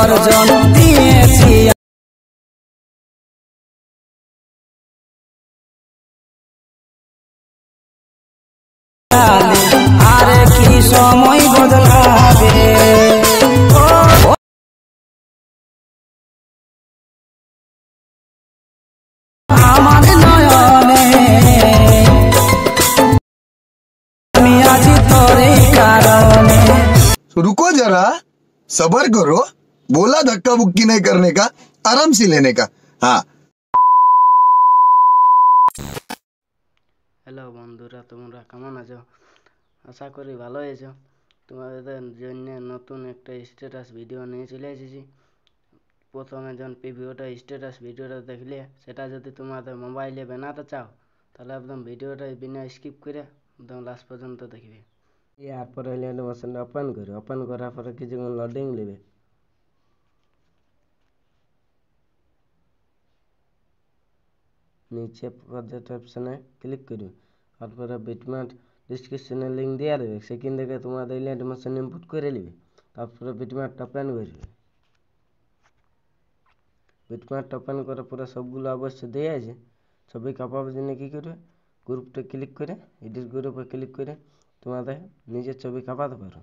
বিসর্জন দিয়েছি আর কি সময় বদলাবে আমার নয়নে আমি আছি তোরে কারণে। रुको जरा, सबर करो। बोला धक्का बुक्की नहीं करने का, आराम से लेने का। हाँ। হ্যালো বন্ধুরা, তোমরা কেমন আছো? আশা করি ভালো আছো। তোমাদের জন্য নতুন একটা স্ট্যাটাস ভিডিও নিয়ে চলে এসেছি। প্রথমে যখন ভিডিওটা স্ট্যাটাস ভিডিওটা দেখলে, সেটা যদি তোমাদের মোবাইলে বানাতে চাও তাহলে একদম ভিডিওটা বিনা স্কিপ করে একদম লাস্ট পর্যন্ত দেখবে। এরপরে হলে অ্যানিমেশনটা ওপেন করি। ওপেন করার পরে কিছুক্ষণ লোডিং নেবে। নিচে প্রজেক্ট অপশানে ক্লিক করবে। তারপরে বিটম্যাপ ডিসক্রিপশনে লিঙ্ক দিয়ে দেবে, সেখান থেকে তোমাদের অ্যানিমেশন ইনপুট করে নেবে। তারপরে বিটম্যাপটা ওপেন করবে। বিটম্যাপটা ওপেন করার পরে সবগুলো অবশ্য দিয়ে আছে। ছবি কাপাবার জন্য কী করবে, গ্রুপটা ক্লিক করে এডিট গ্রুপে ক্লিক করে তোমাদের নিজের ছবি কাপাতে পারো।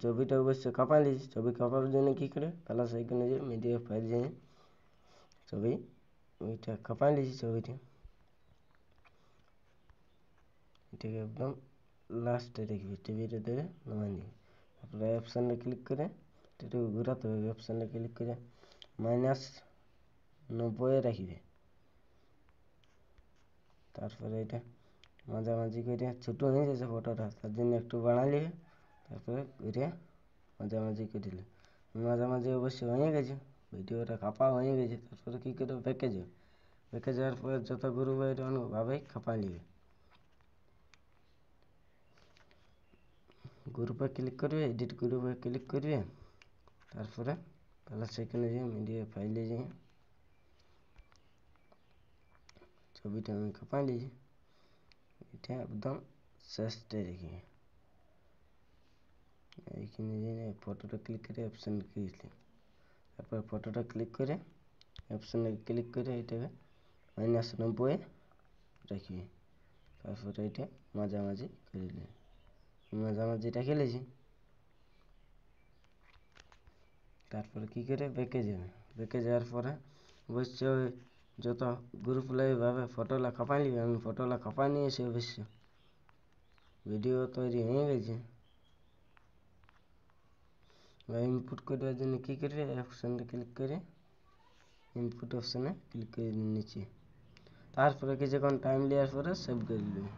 ছবিটা অবশ্য কাপা নিয়েছি। ছবি কাপাবার জন্য কী করে, প্লাস আইকনে যে মিডিয়া ফাইল যে ছবি ওইটা কাপা নিয়েছি। ছবিটা এটাকে একদম লাস্টে রেখে টিভিটা ধরে নামাই নিই। তারপরে অপশানে ক্লিক করে এটাকে ঘোরাতে হবে। অপশানে ক্লিক করে -90 রাখবে। তারপরে এটা মাঝামাঝি করে ছোটো হয়ে যাচ্ছে ফটোটা, তার জন্য একটু বাড়া নেবে। তারপরে ঘুরে মাঝামাঝি করে দিলে মাঝামাঝি অবশ্যই হয়ে গেছে, ভিডিওটা কাপা হয়ে গেছে। তারপরে কী করে ব্যাকে যাও। ব্যাকে যাওয়ার পরে যত গ্রুপ হয় অনেকভাবেই কাপা নেবে। গ্রুপে ক্লিক করবে, এডিট গ্রুপে ক্লিক করবে। তারপরে প্লাস সেখানে যে মিডিয়া ফাইলে যে ছবিটা আমি কাপা নিয়েছি, এটা একদম শেষে রেখে এইখানে যে ফটোটা ক্লিক করে অপশানে ক্লিক, তারপর ফটোটা ক্লিক করে অপশানে ক্লিক করে এটাকে -90 রাখবে। তারপরে এটা মাঝামাঝি করে নেবে। মাঝামাঝি রেখে নিয়েছি। তারপরে কী করে ব্যাকে যাবে। ব্যাকে যাওয়ার পরে অবশ্যই যত গ্রুপ লাইভাবে ফটোলা কাপাই নিবে। আমি ফটোলা কাপাই নিয়েছি অবশ্য। ভিডিও তৈরি হয়ে গেছে। ইনপুট করার জন্য কী করবে, অপশানটা ক্লিক করে ইনপুট অপশানে ক্লিক করে নিচে। তারপরে কিছুক্ষণ টাইম নেওয়ার পরে সেভ করে নেবে।